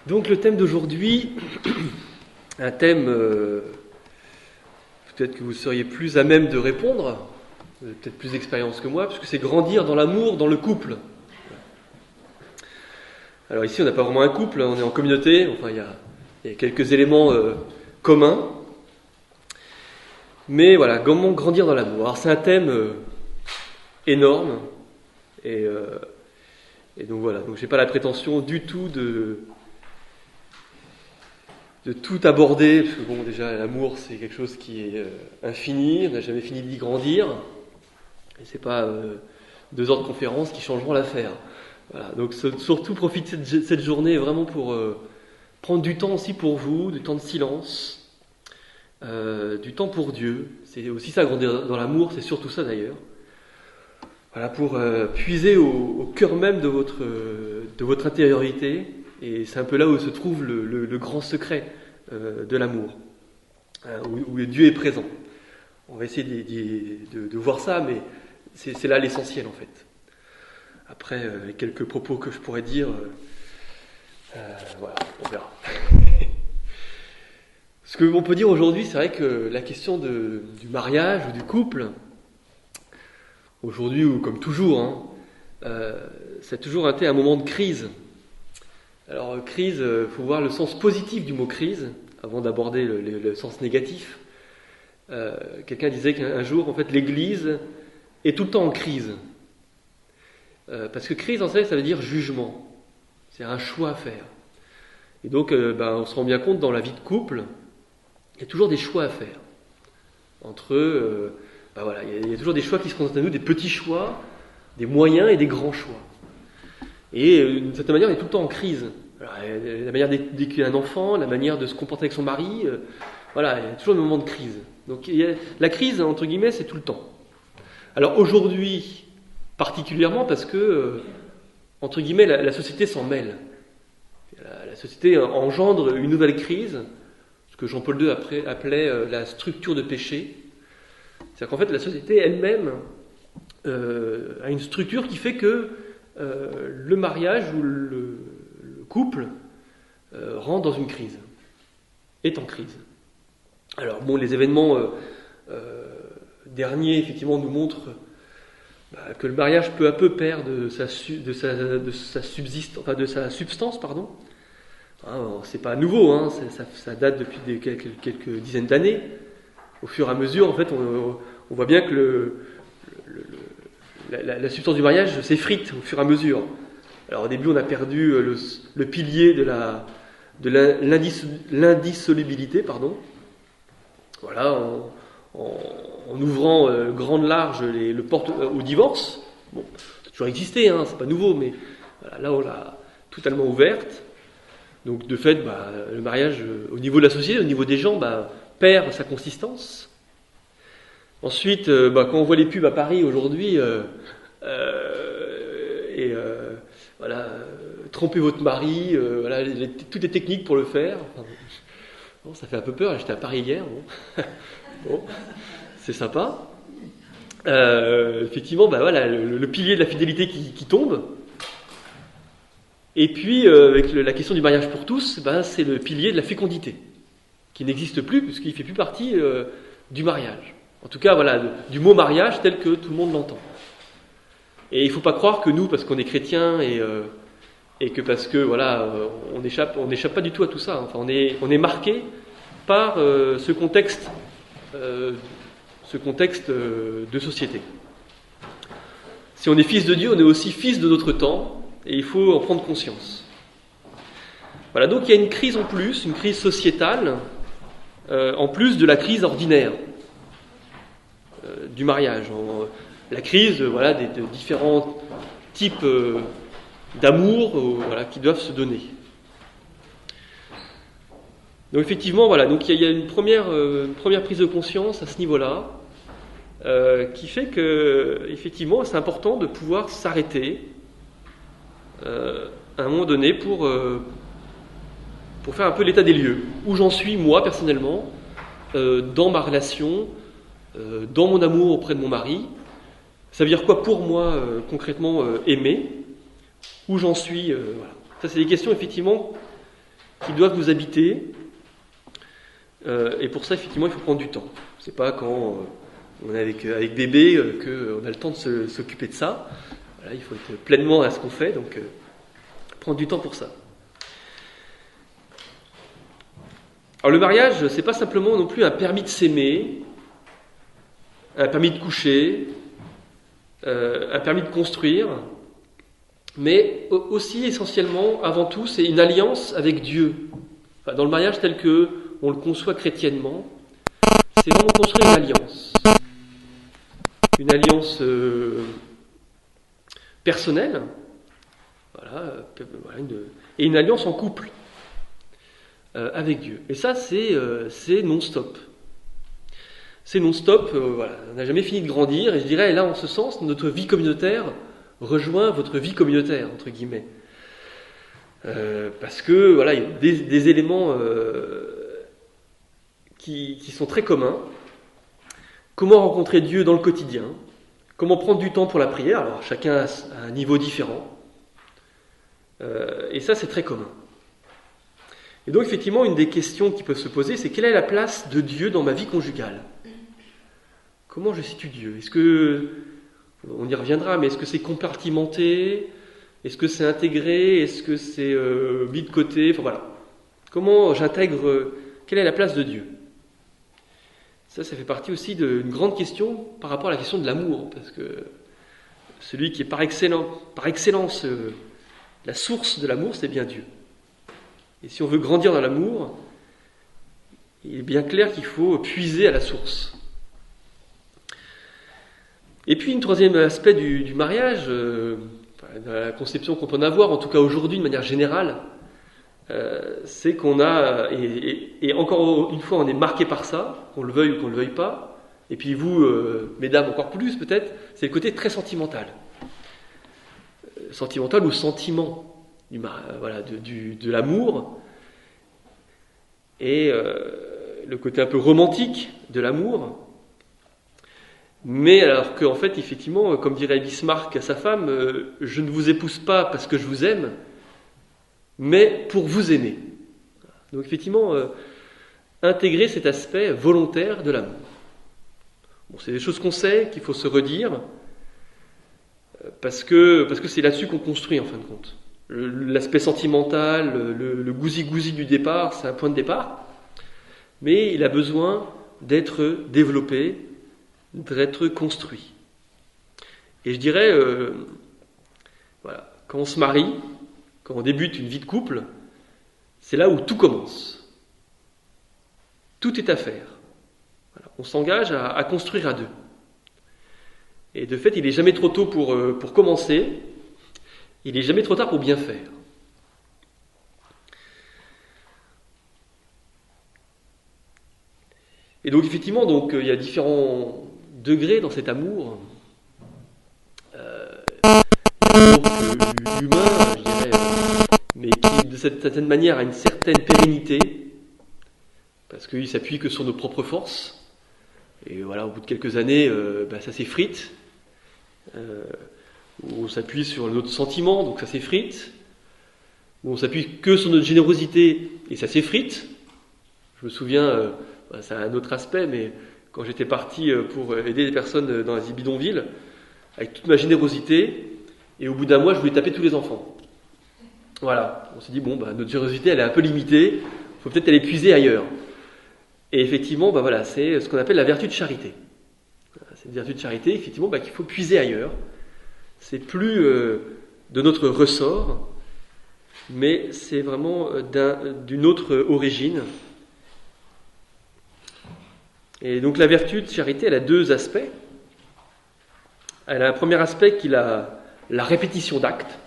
Donc le thème d'aujourd'hui, un thème peut-être que vous seriez plus à même de répondre, vous avez peut-être plus d'expérience que moi, puisque c'est grandir dans l'amour, dans le couple. Alors ici on n'a pas vraiment un couple, on est en communauté, enfin il y a quelques éléments communs. Mais voilà, comment grandir dans l'amour. Alors c'est un thème énorme, et donc voilà, donc j'ai pas la prétention du tout de tout aborder, parce que bon, déjà l'amour c'est quelque chose qui est infini, on n'a jamais fini d'y grandir, et c'est pas 2 heures de conférence qui changeront l'affaire. Voilà, donc surtout profitez de cette journée vraiment pour prendre du temps aussi pour vous, du temps de silence, du temps pour Dieu. C'est aussi ça, grandir dans l'amour, c'est surtout ça d'ailleurs. Voilà, pour puiser au cœur même de votre intériorité. Et c'est un peu là où se trouve le grand secret de l'amour, où Dieu est présent. On va essayer de voir ça, mais c'est là l'essentiel en fait. Après, quelques propos que je pourrais dire, voilà, on verra. Ce que l'on peut dire aujourd'hui, c'est vrai que la question du mariage ou du couple, aujourd'hui ou comme toujours, ça a toujours été un moment de crise. Alors crise, faut voir le sens positif du mot crise, avant d'aborder le sens négatif. Quelqu'un disait qu'un jour, en fait, l'Église est tout le temps en crise. Parce que crise, en fait, ça veut dire jugement. C'est un choix à faire. Et donc, on se rend bien compte dans la vie de couple, il y a toujours des choix à faire. Entre voilà, il y a toujours des choix qui se présentent à nous, des petits choix, des moyens et des grands choix. Et d'une certaine manière, on est tout le temps en crise. Alors, la manière d'éduquer un enfant, la manière de se comporter avec son mari, voilà, il y a toujours des moments de crise. Donc la crise, entre guillemets, c'est tout le temps. Alors aujourd'hui, particulièrement parce que, entre guillemets, la société s'en mêle. La société engendre une nouvelle crise, ce que Jean-Paul II appelait la structure de péché. C'est-à-dire qu'en fait, la société elle-même a une structure qui fait que le mariage ou le couple rentre dans une crise, est en crise. Alors bon, les événements derniers, effectivement, nous montrent que le mariage peu à peu perd de sa substance, pardon. C'est pas nouveau, ça date depuis quelques dizaines d'années. Au fur et à mesure, en fait, on voit bien que la substance du mariage s'effrite au fur et à mesure. Alors au début, on a perdu le pilier de l'indissolubilité, pardon. Voilà, en ouvrant grande large le porte au divorce. Bon, ça a toujours existé, c'est pas nouveau, mais voilà, là on l'a totalement ouverte. Donc de fait, le mariage au niveau de la société, au niveau des gens, perd sa consistance. Ensuite, quand on voit les pubs à Paris aujourd'hui, voilà, trompez votre mari, voilà, toutes les techniques pour le faire. Enfin, bon, ça fait un peu peur. J'étais à Paris hier. Bon, c'est sympa. Effectivement, voilà, le pilier de la fidélité qui tombe. Et puis, avec la question du mariage pour tous, c'est le pilier de la fécondité, qui n'existe plus, puisqu'il ne fait plus partie du mariage. En tout cas, voilà, du mot mariage tel que tout le monde l'entend. Et il ne faut pas croire que nous, parce qu'on est chrétiens et que parce que voilà, on n'échappe pas du tout à tout ça. Enfin, on est marqué par ce contexte de société. Si on est fils de Dieu, on est aussi fils de notre temps, et il faut en prendre conscience. Voilà, donc il y a une crise en plus, une crise sociétale, en plus de la crise ordinaire du mariage. La crise, voilà, de différents types d'amour, voilà, qui doivent se donner. Donc effectivement, voilà, donc il y a une première prise de conscience à ce niveau-là, qui fait que effectivement, c'est important de pouvoir s'arrêter à un moment donné pour faire un peu l'état des lieux. Où j'en suis moi personnellement dans ma relation, dans mon amour auprès de mon mari. Ça veut dire quoi pour moi concrètement aimer? Où j'en suis voilà. Ça, c'est des questions effectivement qui doivent nous habiter. Et pour ça, effectivement, il faut prendre du temps. C'est pas quand on est avec bébé qu'on a le temps de s'occuper de ça. Voilà, il faut être pleinement à ce qu'on fait, donc prendre du temps pour ça. Alors le mariage, c'est pas simplement non plus un permis de s'aimer, un permis de coucher, un permis de construire, mais aussi essentiellement, avant tout, c'est une alliance avec Dieu. Enfin, dans le mariage tel que on le conçoit chrétiennement, c'est vraiment construire une alliance personnelle, et une alliance en couple avec Dieu. Et ça, c'est non-stop. C'est non-stop, on n'a jamais fini de grandir, et je dirais, là, en ce sens, notre vie communautaire rejoint votre vie communautaire, entre guillemets. Parce que, voilà, il y a des éléments qui sont très communs. Comment rencontrer Dieu dans le quotidien? Comment prendre du temps pour la prière? Alors, chacun a un niveau différent. Et ça, c'est très commun. Et donc, effectivement, une des questions qui peuvent se poser, c'est quelle est la place de Dieu dans ma vie conjugale? Comment je situe Dieu? Est-ce que, on y reviendra, mais est-ce que c'est compartimenté? Est-ce que c'est intégré? Est-ce que c'est mis de côté? Enfin voilà. Comment j'intègre, quelle est la place de Dieu? Ça fait partie aussi d'une grande question par rapport à la question de l'amour, parce que celui qui est par excellence la source de l'amour, c'est bien Dieu. Et si on veut grandir dans l'amour, il est bien clair qu'il faut puiser à la source. Et puis, un troisième aspect du mariage, dans la conception qu'on peut en avoir, en tout cas aujourd'hui de manière générale, c'est qu'on a, et encore une fois, on est marqué par ça, qu'on le veuille ou qu'on ne le veuille pas. Et puis vous, mesdames, encore plus peut-être, c'est le côté très sentimental. Sentimental ou sentiment de l'amour, et le côté un peu romantique de l'amour. Mais alors qu'en fait, effectivement, comme dirait Bismarck à sa femme, je ne vous épouse pas parce que je vous aime, mais pour vous aimer. Donc effectivement, intégrer cet aspect volontaire de l'amour. Bon, c'est des choses qu'on sait, qu'il faut se redire, parce que c'est là-dessus qu'on construit en fin de compte. L'aspect sentimental, le gousi-gousi du départ, c'est un point de départ, mais il a besoin d'être développé, d'être construit. Et je dirais, quand on se marie, quand on débute une vie de couple, c'est là où tout commence. Tout est à faire. Voilà, on s'engage à construire à deux. Et de fait, il n'est jamais trop tôt pour commencer, il n'est jamais trop tard pour bien faire. Et donc effectivement, il y a différents degrés dans cet amour. L'humain, je dirais, mais qui, de cette certaine manière, a une certaine pérennité, parce qu'il s'appuie que sur nos propres forces. Et voilà, au bout de quelques années, ça s'effrite. Où on s'appuie sur notre sentiment, donc ça s'effrite. Où on s'appuie que sur notre générosité, et ça s'effrite. Je me souviens, c'est un autre aspect, mais quand j'étais parti pour aider les personnes dans les bidonvilles, avec toute ma générosité, et au bout d'un mois, je voulais taper tous les enfants. Voilà, on s'est dit, notre générosité, elle est un peu limitée, il faut peut-être aller puiser ailleurs. Et effectivement, c'est ce qu'on appelle la vertu de charité. C'est une vertu de charité, effectivement, qu'il faut puiser ailleurs. C'est plus de notre ressort, mais c'est vraiment d'une autre origine. Et donc la vertu de charité, elle a deux aspects. Elle a un premier aspect qui est la répétition d'actes.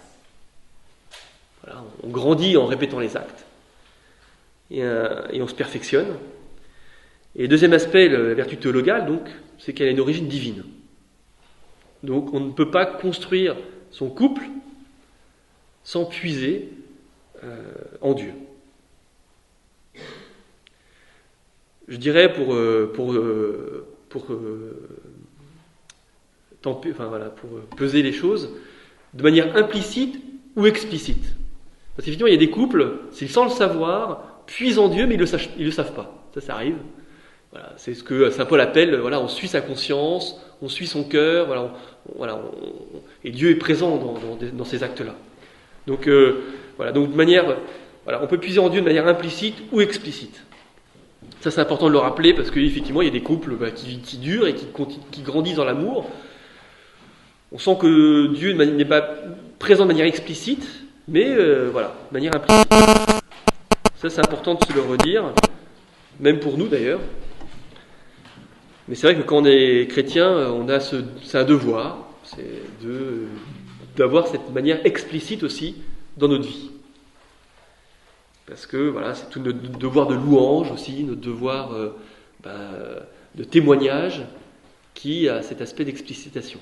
Voilà, on grandit en répétant les actes. Et on se perfectionne. Et le deuxième aspect, la vertu théologale, donc, c'est qu'elle a une origine divine. Donc on ne peut pas construire son couple sans puiser en Dieu. Je dirais pour peser les choses, de manière implicite ou explicite. Parce qu'effectivement, il y a des couples, s'ils sans le savoir, puisent en Dieu, mais ils le savent pas. Ça arrive. Voilà, c'est ce que saint Paul appelle, voilà, on suit sa conscience, on suit son cœur, et Dieu est présent dans ces actes-là. Donc, donc de manière, on peut puiser en Dieu de manière implicite ou explicite. Ça, c'est important de le rappeler parce qu'effectivement, il y a des couples qui durent et qui grandissent dans l'amour. On sent que Dieu n'est pas présent de manière explicite, mais de manière implicite. Ça, c'est important de se le redire, même pour nous d'ailleurs. Mais c'est vrai que quand on est chrétien, c'est un devoir, c'est d'avoir cette manière explicite aussi dans notre vie. Parce que c'est tout notre devoir de louange aussi, notre devoir de témoignage qui a cet aspect d'explicitation,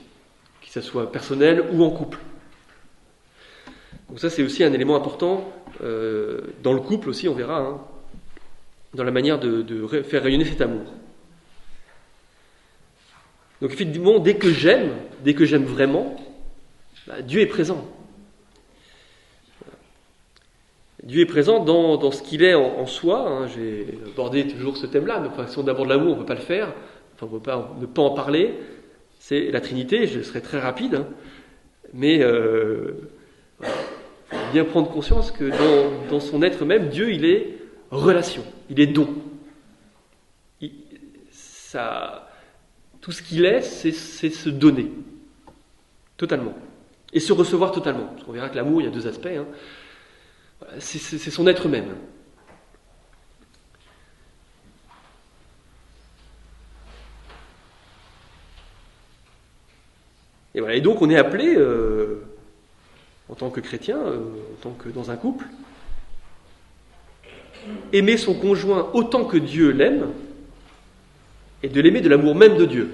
que ce soit personnel ou en couple. Donc ça, c'est aussi un élément important dans le couple aussi, on verra, dans la manière de faire rayonner cet amour. Donc effectivement, dès que j'aime vraiment, Dieu est présent. Dieu est présent dans ce qu'il est en soi. J'ai abordé toujours ce thème-là, mais si on aborde l'amour, on ne peut pas le faire. On ne peut pas ne pas en parler. C'est la Trinité, je serai très rapide. Mais il faut bien prendre conscience que dans son être même, Dieu, il est relation, il est don. Tout ce qu'il est, c'est se donner, totalement. Et se recevoir totalement. Parce qu'on verra que l'amour, il y a deux aspects. C'est son être même. Et donc on est appelé, en tant que chrétien, en tant que dans un couple, aimer son conjoint autant que Dieu l'aime, et de l'aimer de l'amour même de Dieu.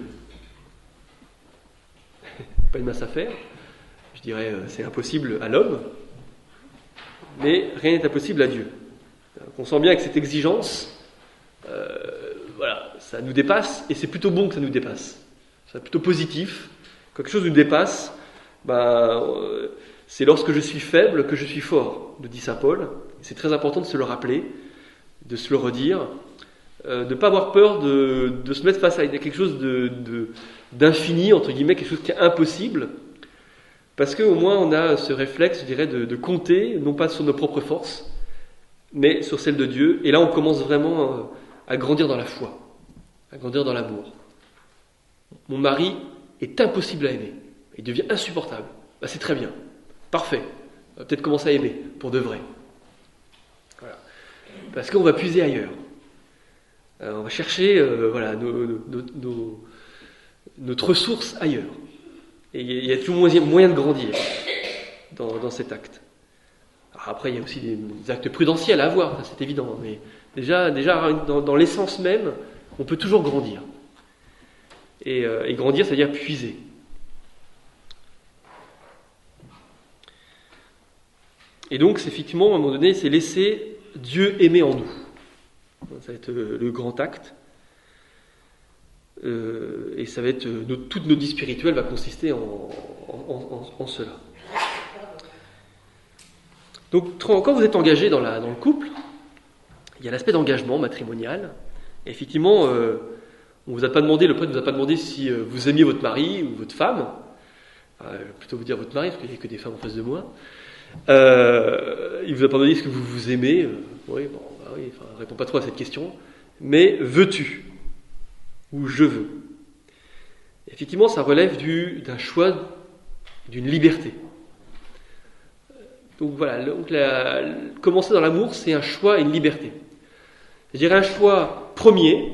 Pas une mince affaire. Je dirais, c'est impossible à l'homme, mais rien n'est impossible à Dieu. On sent bien que cette exigence, ça nous dépasse, et c'est plutôt bon que ça nous dépasse. C'est plutôt positif. Quand quelque chose nous dépasse, c'est lorsque je suis faible que je suis fort, nous dit saint Paul. C'est très important de se le rappeler, de se le redire, de ne pas avoir peur de se mettre face à quelque chose d'infini, entre guillemets, quelque chose qui est impossible, parce qu'au moins on a ce réflexe, je dirais, de compter, non pas sur nos propres forces, mais sur celles de Dieu. Et là, on commence vraiment à grandir dans la foi, à grandir dans l'amour. Mon mari est impossible à aimer, il devient insupportable. C'est très bien, parfait. On va peut-être commencer à aimer, pour de vrai. Voilà. Parce qu'on va puiser ailleurs. On va chercher notre ressource ailleurs. Et il y a toujours moyen de grandir dans cet acte. Alors après, il y a aussi des actes prudentiels à avoir, ça, c'est évident. Mais déjà dans l'essence même, on peut toujours grandir. Et grandir, c'est-à-dire puiser. Et donc, c'est effectivement, à un moment donné, c'est laisser Dieu aimer en nous. Ça va être le grand acte. Et ça va être toute notre vie spirituelle va consister en cela. Donc, quand vous êtes engagé dans le couple, il y a l'aspect d'engagement matrimonial. Et effectivement, le prêtre ne vous a pas demandé si vous aimiez votre mari ou votre femme. Je vais plutôt vous dire votre mari, parce qu'il n'y a que des femmes en face de moi. Il ne vous a pas demandé ce que vous vous aimez. Réponds pas trop à cette question. Mais veux-tu ? Ou je veux. Effectivement, ça relève d'un choix, d'une liberté. Donc commencer dans l'amour, c'est un choix et une liberté. Je dirais un choix premier,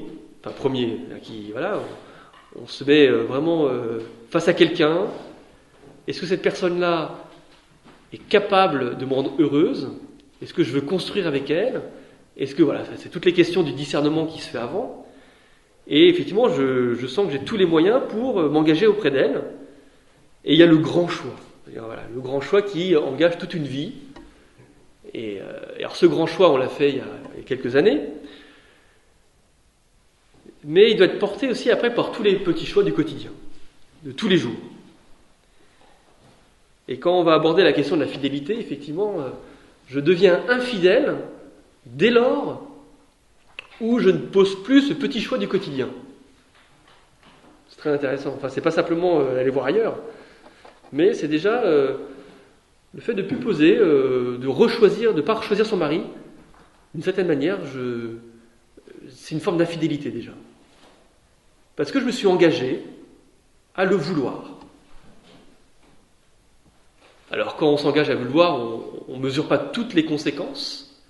on se met vraiment face à quelqu'un. Est-ce que cette personne-là est capable de me rendre heureuse ? Est-ce que je veux construire avec elle ? Est-ce que c'est toutes les questions du discernement qui se fait avant. Et effectivement, je sens que j'ai tous les moyens pour m'engager auprès d'elle. Et il y a le grand choix. Le grand choix qui engage toute une vie. Et alors ce grand choix, on l'a fait il y a quelques années. Mais il doit être porté aussi après par tous les petits choix du quotidien, de tous les jours. Et quand on va aborder la question de la fidélité, effectivement, Je deviens infidèle dès lors où je ne pose plus ce petit choix du quotidien. C'est très intéressant. Enfin, c'est pas simplement aller voir ailleurs, mais c'est déjà le fait de ne plus poser, de rechoisir, de ne pas rechoisir son mari. D'une certaine manière, c'est une forme d'infidélité déjà. Parce que je me suis engagé à le vouloir. Alors quand on s'engage à le vouloir, on ne mesure pas toutes les conséquences,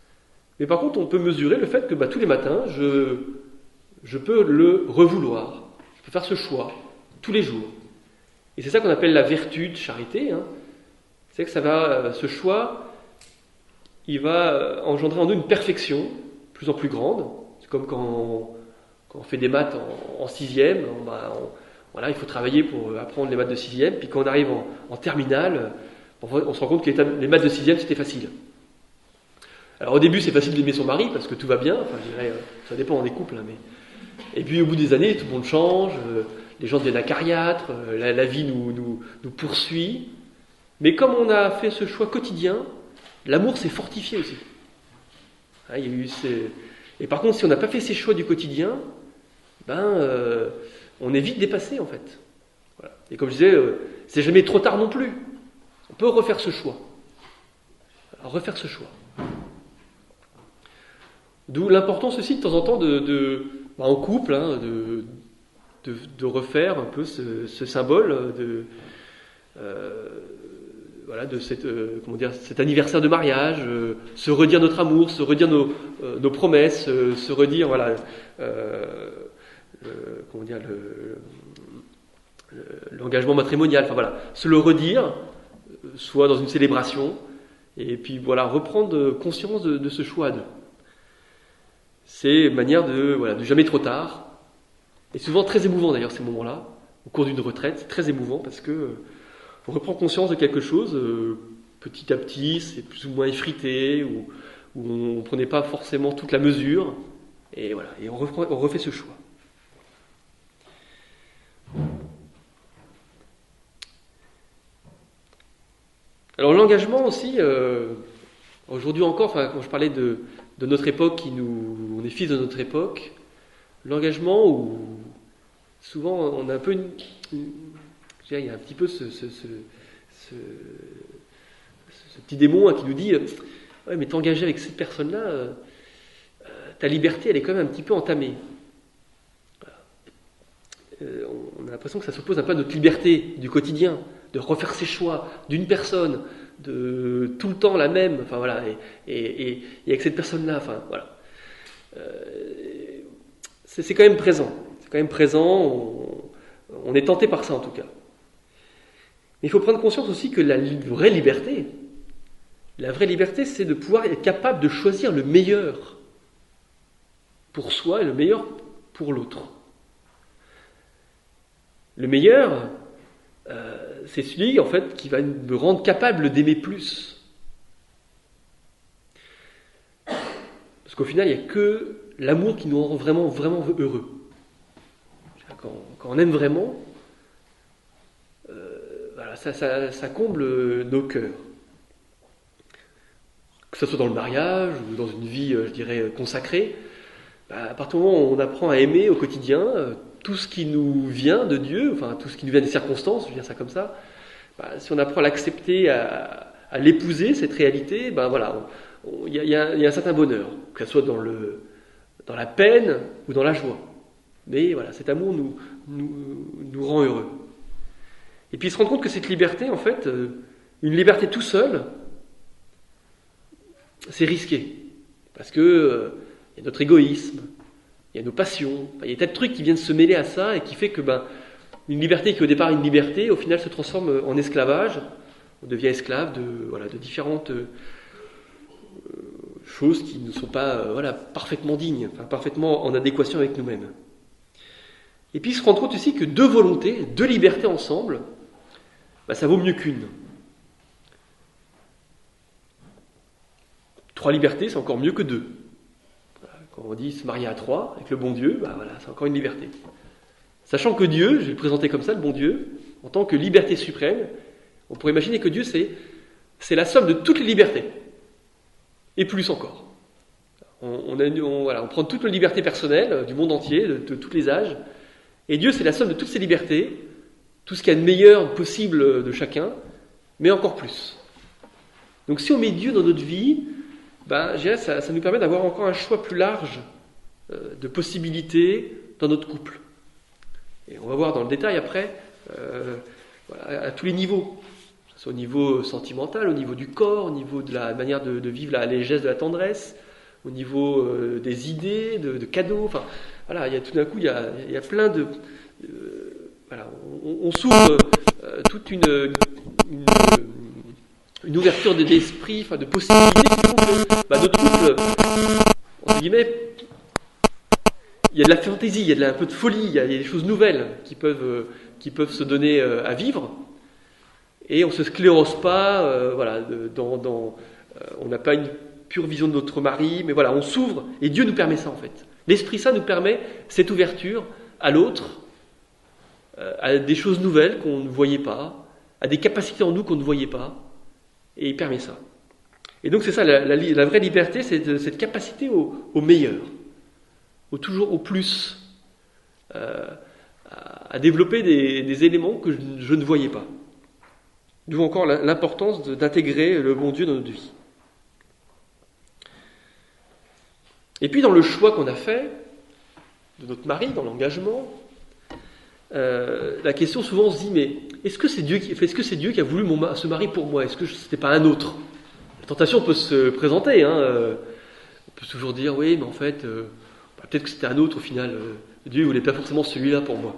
mais par contre on peut mesurer le fait que tous les matins, je peux le revouloir. Je peux faire ce choix tous les jours. Et c'est ça qu'on appelle la vertu de charité. C'est que ce choix, il va engendrer en nous une perfection de plus en plus grande. C'est comme quand on fait des maths en sixième, il faut travailler pour apprendre les maths de sixième, puis quand on arrive en terminale, on se rend compte que les maths de sixième, c'était facile. Alors au début, c'est facile d'aimer son mari, parce que tout va bien, je dirais, ça dépend des couples, mais... Et puis au bout des années, tout le monde change, les gens deviennent acariâtres, la vie nous poursuit. Mais comme on a fait ce choix quotidien, l'amour s'est fortifié aussi. Et par contre, si on n'a pas fait ces choix du quotidien, on est vite dépassé en fait. Voilà. Et comme je disais, c'est jamais trop tard non plus. On peut refaire ce choix. Refaire ce choix. D'où l'importance aussi de temps en temps en couple, de refaire un peu ce symbole de cet anniversaire de mariage, se redire notre amour, se redire nos promesses, se redire l'engagement matrimonial, se le redire, soit dans une célébration, et puis reprendre conscience de ce choix à deux. C'est une manière de jamais trop tard, et souvent très émouvant d'ailleurs ces moments-là, au cours d'une retraite, c'est très émouvant parce que on reprend conscience de quelque chose petit à petit, c'est plus ou moins effrité, où on ne prenait pas forcément toute la mesure, et on refait ce choix. Alors l'engagement aussi, aujourd'hui encore, quand je parlais de notre époque, on est fils de notre époque, l'engagement où souvent on a un peu il y a un petit peu ce petit démon qui nous dit ouais, mais t'engager avec cette personne-là, ta liberté elle est quand même un petit peu entamée. On a l'impression que ça s'oppose un peu à notre liberté du quotidien, de refaire ses choix d'une personne, de tout le temps la même, et avec cette personne-là, c'est quand même présent. C'est quand même présent, on est tenté par ça en tout cas. Mais il faut prendre conscience aussi que la vraie liberté, c'est de pouvoir être capable de choisir le meilleur pour soi et le meilleur pour l'autre. Le meilleur, c'est celui en fait qui va me rendre capable d'aimer plus. Parce qu'au final, il n'y a que l'amour qui nous rend vraiment, vraiment heureux. Quand on aime vraiment, ça comble nos cœurs. Que ce soit dans le mariage ou dans une vie, je dirais, consacrée, à partir du moment où on apprend à aimer au quotidien, tout ce qui nous vient de Dieu, tout ce qui nous vient des circonstances, je veux dire ça comme ça, si on apprend à l'accepter, à l'épouser, cette réalité, il y a un certain bonheur, que ce soit dans la peine ou dans la joie. Mais cet amour nous rend heureux. Et puis se rendre compte que cette liberté, en fait, une liberté tout seul, c'est risqué. Parce que il y a notre égoïsme, il y a nos passions, il y a des tas de trucs qui viennent se mêler à ça et qui fait que une liberté qui au départ est une liberté, au final se transforme en esclavage. On devient esclave de différentes choses qui ne sont pas parfaitement dignes, parfaitement en adéquation avec nous-mêmes. Et puis se rendre compte aussi que deux volontés, deux libertés ensemble, ça vaut mieux qu'une. 3 libertés, c'est encore mieux que 2. Quand on dit se marier à 3 avec le bon Dieu, c'est encore une liberté. Sachant que Dieu, je vais le présenter comme ça, le bon Dieu, en tant que liberté suprême, on pourrait imaginer que Dieu, c'est la somme de toutes les libertés. et plus encore. On prend toutes nos libertés personnelles du monde entier, de tous les âges, et Dieu, c'est la somme de toutes ces libertés, tout ce qu'il y a de meilleur possible de chacun, mais encore plus. Donc si on met Dieu dans notre vie, je dirais, ça nous permet d'avoir encore un choix plus large de possibilités dans notre couple. Et on va voir dans le détail après, à tous les niveaux. Au niveau sentimental, au niveau du corps, au niveau de la manière de vivre les gestes de la tendresse, au niveau des idées, de cadeaux. Enfin, voilà, tout d'un coup, il y a plein de... on s'ouvre toute une ouverture d'esprit, de possibilités qui font que notre couple, entre guillemets, il y a de la fantaisie, il y a un peu de folie, il y a des choses nouvelles qui peuvent se donner à vivre. Et on ne se sclérose pas, on n'a pas une pure vision de notre mari, mais voilà, on s'ouvre, et Dieu nous permet ça en fait. L'Esprit Saint nous permet cette ouverture à l'autre, à des choses nouvelles qu'on ne voyait pas, à des capacités en nous qu'on ne voyait pas, et il permet ça. Et donc c'est ça, la vraie liberté, c'est cette capacité au meilleur, toujours au plus, à développer des éléments que je ne voyais pas. D'où encore l'importance d'intégrer le bon Dieu dans notre vie. Et puis dans le choix qu'on a fait de notre mari, dans l'engagement, la question souvent on se dit, mais est-ce que c'est Dieu qui a voulu ce mari pour moi? Est-ce que c'était pas un autre? La tentation peut se présenter. On peut toujours dire, oui, mais en fait, peut-être que c'était un autre au final. Dieu ne voulait pas forcément celui-là pour moi.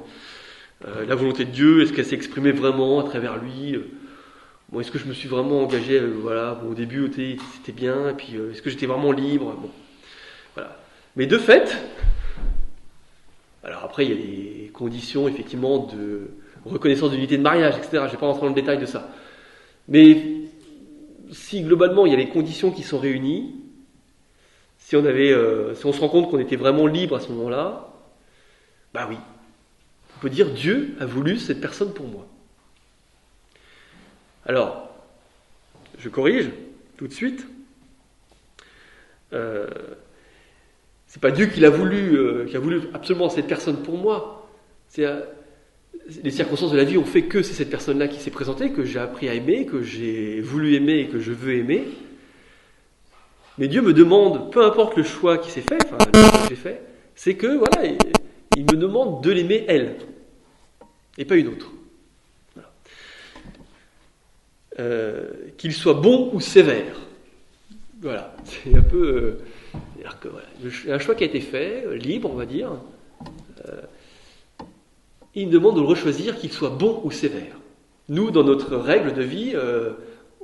La volonté de Dieu, est-ce qu'elle s'est exprimée vraiment à travers lui? Est-ce que je me suis vraiment engagé? Au début, c'était bien, et puis est-ce que j'étais vraiment libre? Voilà. Mais de fait, alors après, il y a des conditions, effectivement, de reconnaissance de l'unité de mariage, etc. Je ne vais pas rentrer dans le détail de ça. Mais si, globalement, il y a les conditions qui sont réunies, si on se rend compte qu'on était vraiment libre à ce moment-là, oui. On peut dire, Dieu a voulu cette personne pour moi. Alors, je corrige tout de suite. C'est pas Dieu qui a voulu absolument cette personne pour moi. Les circonstances de la vie ont fait que c'est cette personne-là qui s'est présentée, que j'ai appris à aimer, que j'ai voulu aimer et que je veux aimer. Mais Dieu me demande, peu importe le choix qui s'est fait, le choix que j'ai fait, c'est que il me demande de l'aimer elle, et pas une autre. Qu'il soit bon ou sévère. Voilà, c'est un peu... c'est-à-dire que un choix qui a été fait, libre on va dire, il me demande de le rechoisir, qu'il soit bon ou sévère. Nous, dans notre règle de vie,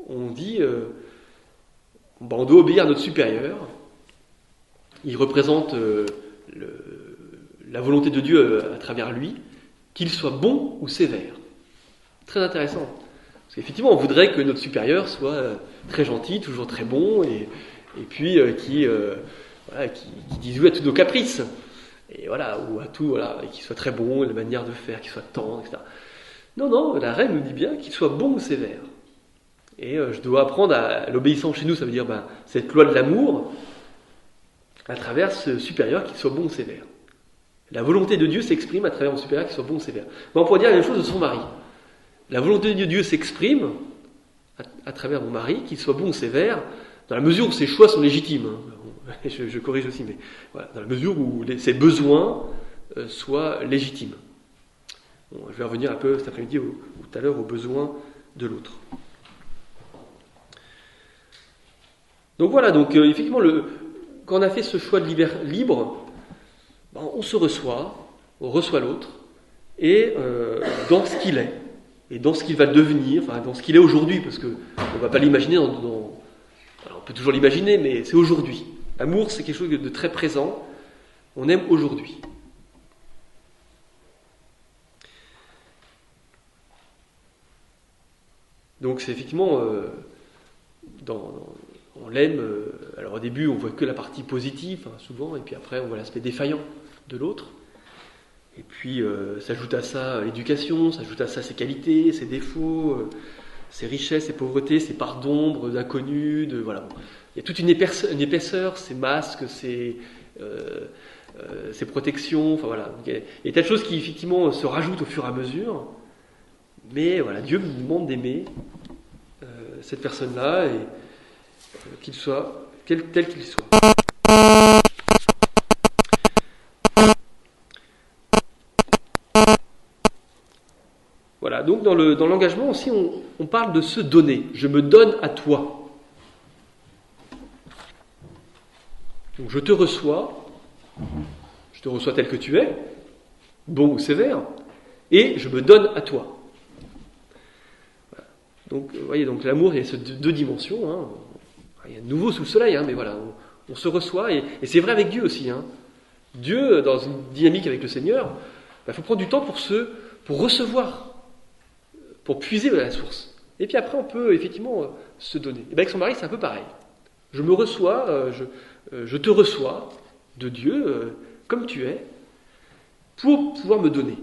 on dit, on doit obéir à notre supérieur, il représente la volonté de Dieu à travers lui, qu'il soit bon ou sévère. Très intéressant. Parce qu'effectivement, on voudrait que notre supérieur soit très gentil, toujours très bon, et puis qui dise oui à tous nos caprices, et ou à tout, et qu'il soit très bon, la manière de faire, qu'il soit tendre, etc. Non, la règle nous dit bien qu'il soit bon ou sévère. Et je dois apprendre à l'obéissance chez nous, ça veut dire cette loi de l'amour, à travers ce supérieur, qu'il soit bon ou sévère. La volonté de Dieu s'exprime à travers mon supérieur, qu'il soit bon ou sévère. On pourrait dire la même chose de son mari. La volonté de Dieu s'exprime à travers mon mari, qu'il soit bon ou sévère, dans la mesure où ses choix sont légitimes. Je corrige aussi, mais dans la mesure où ses besoins soient légitimes. Je vais revenir un peu cet après-midi ou tout à l'heure aux besoins de l'autre. Donc voilà, effectivement, quand on a fait ce choix de libre, on se reçoit, on reçoit l'autre, et dans ce qu'il est. Et dans ce qu'il va devenir, dans ce qu'il est aujourd'hui, parce qu'on ne va pas l'imaginer alors on peut toujours l'imaginer, mais c'est aujourd'hui. L'amour, c'est quelque chose de très présent. On aime aujourd'hui. Donc c'est effectivement, on l'aime. Alors au début, on voit que la partie positive, souvent, et puis après, on voit l'aspect défaillant de l'autre. Et puis, s'ajoute à ça l'éducation, s'ajoute à ça ses qualités, ses défauts, c'est richesse, c'est pauvreté, c'est part d'ombre, d'inconnu, voilà. Il y a toute une épaisseur, c'est masques, c'est protections, enfin voilà. Il y a tas de choses qui effectivement se rajoutent au fur et à mesure. Mais voilà, Dieu nous demande d'aimer cette personne-là et qu'il soit tel qu'il soit. Voilà, donc dans l'engagement aussi, on parle de se donner. Je me donne à toi. Donc je te reçois tel que tu es, bon ou sévère, et je me donne à toi. Voilà. Donc, vous voyez, donc l'amour, il y a ces deux dimensions. Hein. Il y a de nouveau sous le soleil, hein, mais voilà, on se reçoit, et c'est vrai avec Dieu aussi. Hein. Dieu, dans une dynamique avec le Seigneur, il faut prendre du temps pour recevoir, pour puiser à la source. Et puis après, on peut effectivement se donner. Et bien avec son mari, c'est un peu pareil. Je me reçois, je te reçois de Dieu, comme tu es, pour pouvoir me donner.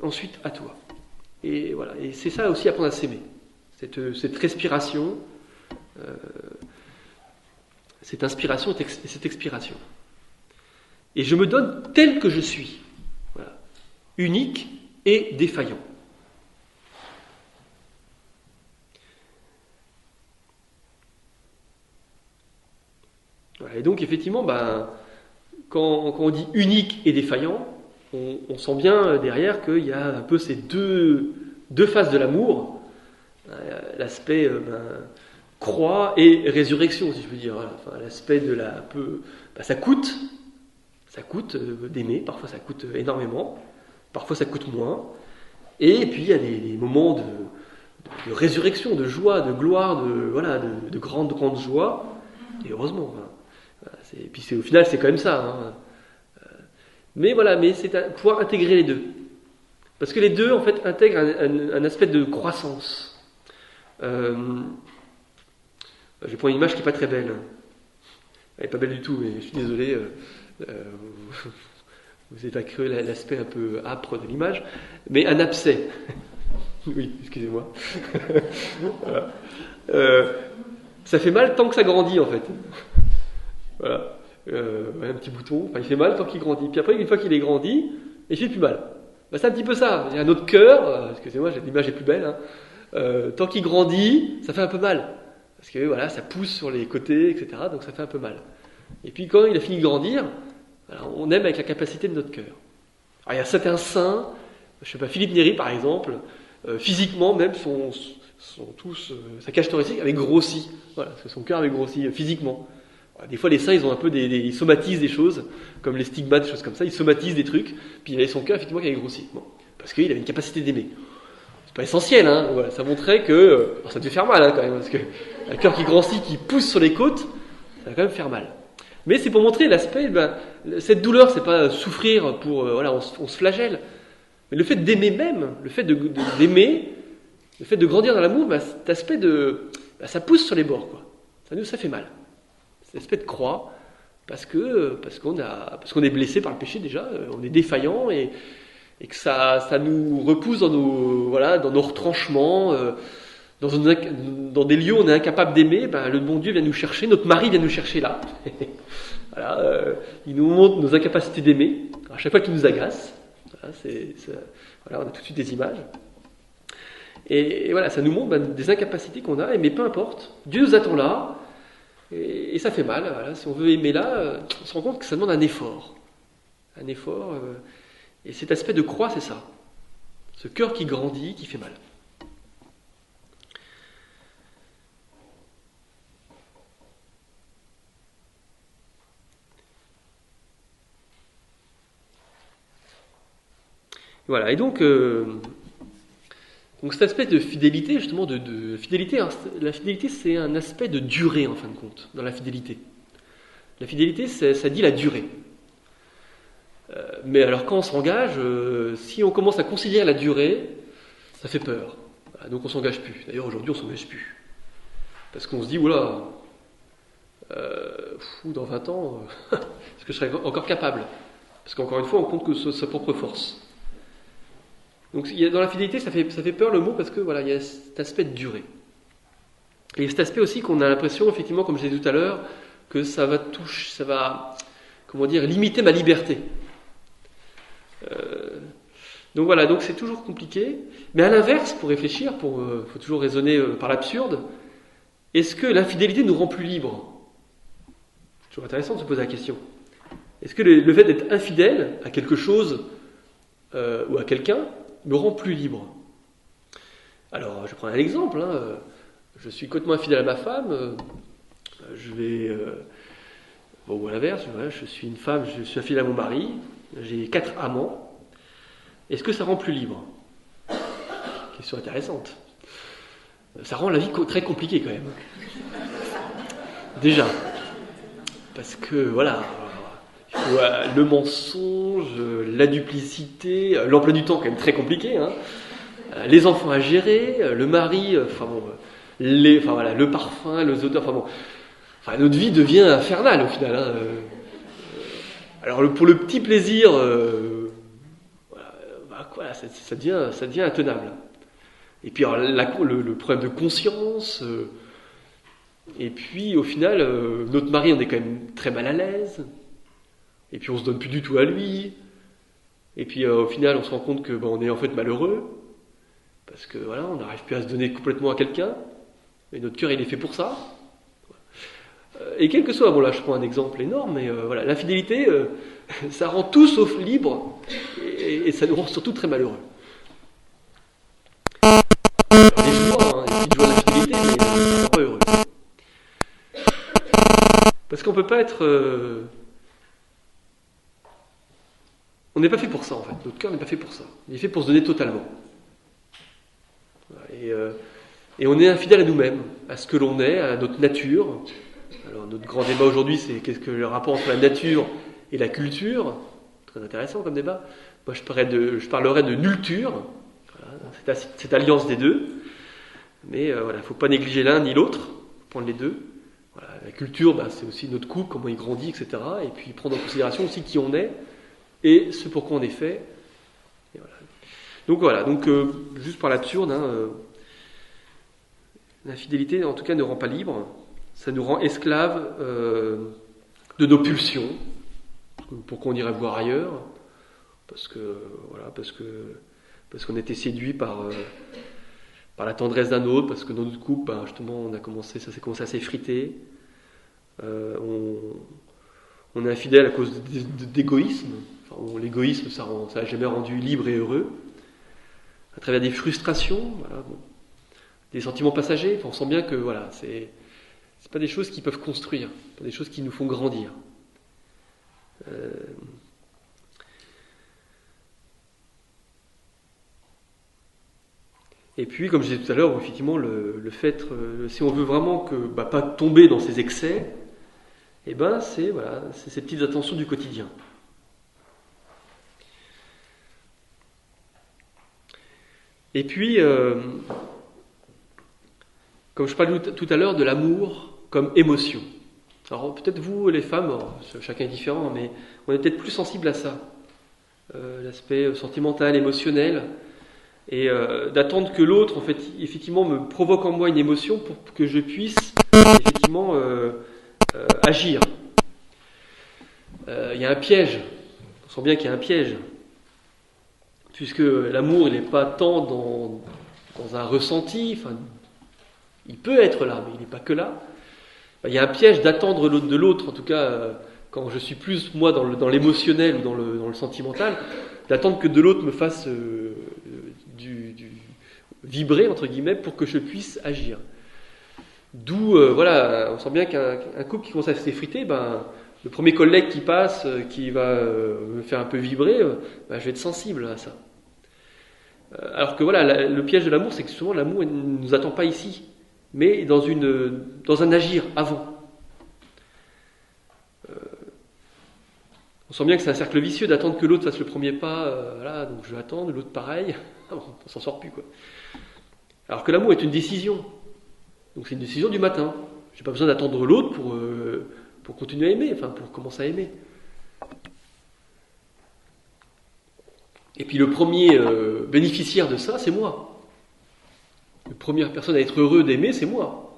Ensuite, à toi. Et voilà. Et c'est ça aussi, apprendre à s'aimer. Cette respiration, cette inspiration et cette expiration. Et je me donne tel que je suis. Voilà. Unique et défaillant. Voilà. Et donc, effectivement, quand on dit unique et défaillant, on sent bien derrière qu'il y a un peu ces deux faces de l'amour, l'aspect croix et résurrection, si je peux dire. Voilà. Enfin, l'aspect de ça coûte d'aimer, parfois ça coûte énormément, parfois ça coûte moins, et puis il y a des moments de résurrection, de joie, de gloire, de grande joie, et heureusement. Voilà. Et puis au final, c'est quand même ça. Hein. Mais c'est pouvoir intégrer les deux. Parce que les deux, en fait, intègrent un aspect de croissance. Je vais prendre une image qui n'est pas très belle. Elle n'est pas belle du tout, mais je suis désolé. Vous avez cru l'aspect un peu âpre de l'image. Mais un abcès. Oui, excusez-moi. Voilà. Ça fait mal tant que ça grandit, en fait. Voilà. Un petit bouton, il fait mal tant qu'il grandit. Puis après, une fois qu'il est grandi, il fait plus mal. C'est un petit peu ça. Il y a un autre cœur, excusez-moi, l'image est plus belle. Hein. Tant qu'il grandit, ça fait un peu mal. Parce que voilà, ça pousse sur les côtés, etc. Donc ça fait un peu mal. Et puis quand il a fini de grandir, on aime avec la capacité de notre cœur. Alors il y a certains saints, je sais pas, Philippe Néri par exemple, physiquement même, sa cage thoracique avait grossi. Voilà, parce que son cœur avait grossi physiquement. Des fois, les saints, ils ont un peu ils somatisent des choses, comme les stigmates, des choses comme ça, ils somatisent des trucs, puis il avait son cœur, effectivement, qui avait grossi. Bon, parce qu'il avait une capacité d'aimer. C'est pas essentiel, hein, voilà, ça montrait que. Ça devait faire mal, hein, quand même, parce que un cœur qui grossit, qui pousse sur les côtes, ça va quand même faire mal. Mais c'est pour montrer l'aspect, cette douleur, c'est pas souffrir pour. On se flagelle. Mais le fait d'aimer même, le fait d'aimer, le fait de grandir dans l'amour, cet aspect ça pousse sur les bords, quoi. Ça fait mal. Cet aspect de croix, parce qu'on est blessé par le péché déjà, on est défaillant et que ça nous repousse dans nos retranchements, dans des lieux où on est incapable d'aimer. Le bon Dieu vient nous chercher, notre mari vient nous chercher là. Voilà, il nous montre nos incapacités d'aimer. À chaque fois qu'il nous agace, on a tout de suite des images. Et voilà, ça nous montre des incapacités qu'on a, mais peu importe, Dieu nous attend là. Et ça fait mal, voilà. Si on veut aimer là, on se rend compte que ça demande un effort. Un effort, et cet aspect de croix, c'est ça. Ce cœur qui grandit, qui fait mal. Voilà, et donc cet aspect de fidélité, justement, de fidélité, hein, la fidélité, c'est un aspect de durée, en fin de compte, dans la fidélité. La fidélité, ça dit la durée. Mais alors, quand on s'engage, si on commence à considérer la durée, ça fait peur. Voilà, donc on ne s'engage plus. D'ailleurs, aujourd'hui, on ne s'engage plus. Parce qu'on se dit, oula, dans 20 ans, est-ce que je serai encore capable ? Parce qu'encore une fois, on compte que sa propre force. Donc dans la fidélité, ça fait peur le mot parce que voilà, il y a cet aspect de durée. Et cet aspect aussi qu'on a l'impression, effectivement, comme je disais tout à l'heure, que ça va comment dire, limiter ma liberté. Donc voilà, donc c'est toujours compliqué. Mais à l'inverse, pour réfléchir, faut toujours raisonner par l'absurde. Est-ce que l'infidélité nous rend plus libres? C'est toujours intéressant de se poser la question. Est-ce que le fait d'être infidèle à quelque chose ou à quelqu'un me rend plus libre? Alors, je prends un exemple. Je suis complètement infidèle à ma femme. Je vais... ou à l'inverse, je suis une femme, je suis infidèle à mon mari. J'ai 4 amants. Est-ce que ça rend plus libre? Question intéressante. Ça rend la vie très compliquée quand même. Déjà. Parce que, voilà, il faut, le mensonge, la duplicité, l'emploi du temps quand même très compliqué, les enfants à gérer, le mari, le parfum, les odeurs, notre vie devient infernale au final. Alors pour le petit plaisir, ça devient intenable. Et puis alors, le problème de conscience, et puis au final, notre mari, on est quand même très mal à l'aise, et puis on se donne plus du tout à lui, et puis au final, on se rend compte que on est en fait malheureux, parce que voilà, on n'arrive plus à se donner complètement à quelqu'un, et notre cœur il est fait pour ça. Et quel que soit, là je prends un exemple énorme, mais voilà, l'infidélité, ça rend tout sauf libre, et ça nous rend surtout très malheureux. Alors, les joies, les petites joies de l'infidélité, mais ça rend pas heureux. Parce qu'on peut pas être... On n'est pas fait pour ça en fait, notre cœur n'est pas fait pour ça. Il est fait pour se donner totalement. Et on est infidèle à nous-mêmes, à ce que l'on est, à notre nature. Alors notre grand débat aujourd'hui, c'est qu'est-ce que le rapport entre la nature et la culture. Très intéressant comme débat. Moi je parlerais de nulture, voilà, cette alliance des deux. Mais il ne faut pas négliger l'un ni l'autre, faut prendre les deux. Voilà, la culture, c'est aussi notre couple, comment il grandit, etc. Et puis prendre en considération aussi qui on est et ce pour quoi on est fait. Et voilà. Donc juste par l'absurde, l'infidélité en tout cas ne rend pas libre, ça nous rend esclaves de nos pulsions. Pourquoi on irait voir ailleurs? Parce qu'on était séduit par la tendresse d'un autre, parce que dans notre couple, justement, ça s'est commencé à s'effriter. On est infidèle à cause d'égoïsme. L'égoïsme, ça n'a jamais rendu libre et heureux. À travers des frustrations, des sentiments passagers. On sent bien que c'est pas des choses qui peuvent construire, pas des choses qui nous font grandir. Et puis, comme je disais tout à l'heure, effectivement, le fait, si on veut vraiment pas tomber dans ces excès, c'est ces petites attentions du quotidien. Et puis, comme je parlais tout à l'heure de l'amour comme émotion. Alors peut-être vous, les femmes, chacun est différent, mais on est peut-être plus sensible à ça. L'aspect sentimental, émotionnel, et d'attendre que l'autre, en fait, effectivement, me provoque en moi une émotion pour que je puisse, effectivement, agir. Il y a un piège. On sent bien qu'il y a un piège. Puisque l'amour, il n'est pas tant dans un ressenti, il peut être là, mais il n'est pas que là. Il y a un piège d'attendre de l'autre, en tout cas, quand je suis plus, moi, dans l'émotionnel ou dans le sentimental, d'attendre que de l'autre me fasse vibrer, entre guillemets, pour que je puisse agir. D'où, on sent bien qu'un couple qui commence à s'effriter, le premier collègue qui passe, qui va me faire un peu vibrer, je vais être sensible à ça. Alors que le piège de l'amour, c'est que souvent l'amour ne nous attend pas ici, mais dans un agir avant. On sent bien que c'est un cercle vicieux d'attendre que l'autre fasse le premier pas, donc je vais attendre, l'autre pareil, on s'en sort plus quoi. Alors que l'amour est une décision, donc c'est une décision du matin. J'ai pas besoin d'attendre l'autre pour continuer à aimer, pour commencer à aimer. Et puis le premier bénéficiaire de ça, c'est moi. La première personne à être heureux d'aimer, c'est moi.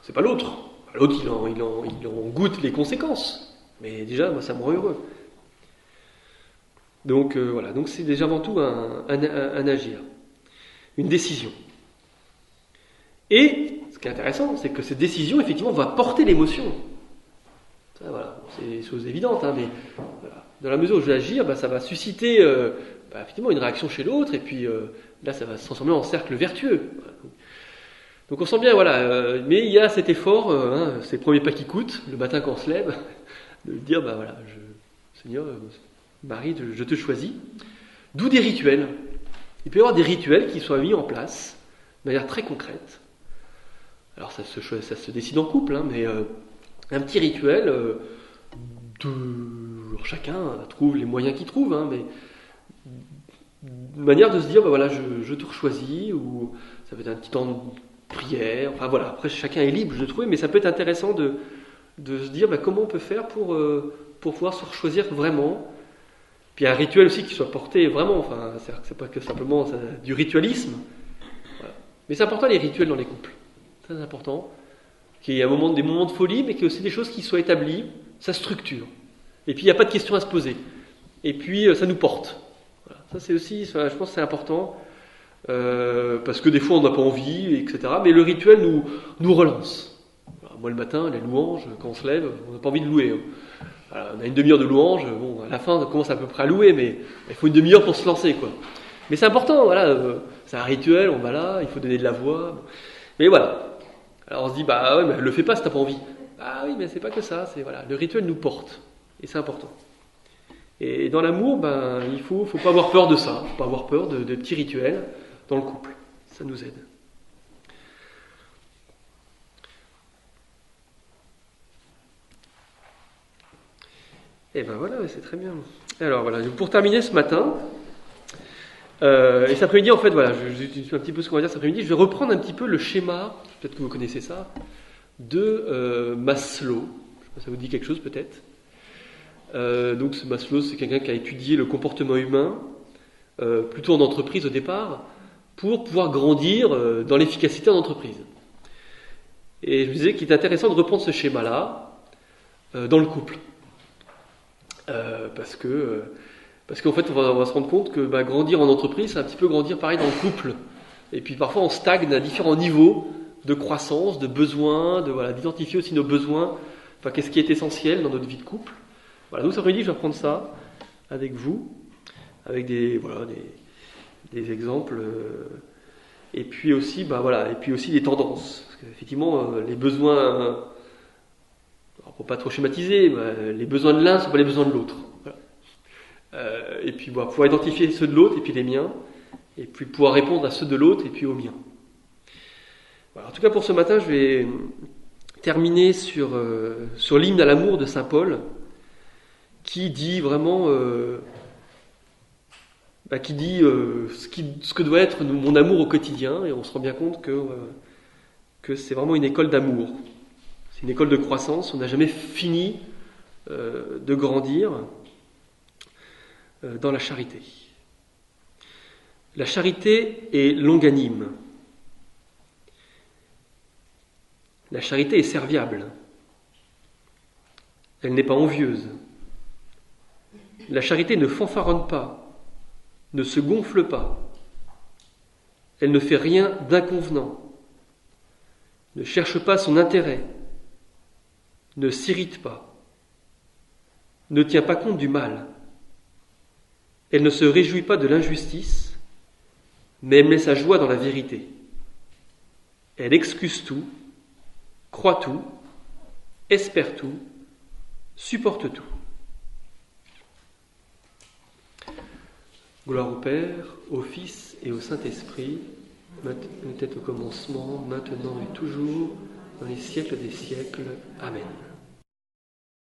C'est pas l'autre. L'autre, il en goûte les conséquences. Mais déjà, moi, ça me rend heureux. Donc voilà, donc c'est déjà avant tout un agir, une décision. Et ce qui est intéressant, c'est que cette décision, effectivement, va porter l'émotion. Ça, voilà, c'est des choses évidentes, hein, mais voilà. Dans la mesure où je vais agir, ça va susciter effectivement une réaction chez l'autre, et puis là, ça va se transformer en cercle vertueux. Voilà. Donc on sent bien, voilà, mais il y a cet effort, c'est le premier pas qui coûte, le matin quand on se lève, de dire, voilà, Seigneur, Marie, je te choisis. D'où des rituels. Il peut y avoir des rituels qui soient mis en place de manière très concrète. Alors ça se décide en couple, mais un petit rituel, chacun trouve les moyens qu'il trouve, mais une manière de se dire, voilà, je te choisis, ou ça peut être un petit temps de prière, enfin voilà, après chacun est libre de trouver, mais ça peut être intéressant de se dire comment on peut faire pour pouvoir se choisir vraiment. Puis il y a un rituel aussi qui soit porté vraiment, c'est-à-dire que c'est pas que simplement du ritualisme, voilà. Mais c'est important les rituels dans les couples, très important, qu'il y ait des moments de folie, mais qu'il y ait aussi des choses qui soient établies, ça structure. Et puis il n'y a pas de questions à se poser. Et puis ça nous porte. Voilà. Ça c'est aussi, je pense que c'est important, parce que des fois on n'a pas envie, etc. Mais le rituel nous relance. Voilà. Moi le matin, les louanges, quand on se lève, on n'a pas envie de louer. Alors, on a une demi-heure de louange, à la fin on commence à peu près à louer, mais il faut une demi-heure pour se lancer, quoi. Mais c'est important, voilà, c'est un rituel, on va là, il faut donner de la voix. Mais voilà. Alors on se dit, ouais, mais le fais pas si t'as pas envie. Ah oui, mais c'est pas que ça, c'est voilà, le rituel nous porte, et c'est important. Et dans l'amour, il faut pas avoir peur de ça, faut pas avoir peur de petits rituels dans le couple, ça nous aide. Et voilà, c'est très bien. Alors voilà, pour terminer ce matin, et cet après-midi, en fait, voilà, je un petit peu ce qu'on va dire cet après-midi, je vais reprendre un petit peu le schéma, peut-être que vous connaissez ça, de Maslow. Je ne sais pas si ça vous dit quelque chose peut-être. Donc ce Maslow, c'est quelqu'un qui a étudié le comportement humain, plutôt en entreprise au départ, pour pouvoir grandir dans l'efficacité en entreprise. Et je me disais qu'il est intéressant de reprendre ce schéma-là dans le couple. Parce qu'en fait, on va se rendre compte que grandir en entreprise, c'est un petit peu grandir pareil dans le couple. Et puis parfois, on stagne à différents niveaux de croissance, de besoins, d'identifier aussi nos besoins. Enfin, qu'est-ce qui est essentiel dans notre vie de couple. Voilà, donc cet après-midi, je vais reprendre ça avec vous, avec des exemples, et puis aussi, et puis aussi des tendances. Parce qu'effectivement, les besoins. Alors, pour pas trop schématiser, les besoins de l'un ne sont pas les besoins de l'autre. Voilà. Et puis pouvoir identifier ceux de l'autre et puis les miens, et puis pouvoir répondre à ceux de l'autre et puis aux miens. Voilà. En tout cas pour ce matin, je vais terminer sur l'hymne à l'amour de saint Paul, qui dit vraiment, ce que doit être mon amour au quotidien, et on se rend bien compte que c'est vraiment une école d'amour. C'est une école de croissance, on n'a jamais fini de grandir dans la charité. La charité est longanime. La charité est serviable. Elle n'est pas envieuse. La charité ne fanfaronne pas, ne se gonfle pas. Elle ne fait rien d'inconvenant, ne cherche pas son intérêt, ne s'irrite pas, ne tient pas compte du mal. Elle ne se réjouit pas de l'injustice, mais elle met sa joie dans la vérité. Elle excuse tout, croit tout, espère tout, supporte tout. Gloire au Père, au Fils et au Saint-Esprit, était au commencement, maintenant et toujours, dans les siècles des siècles. Amen.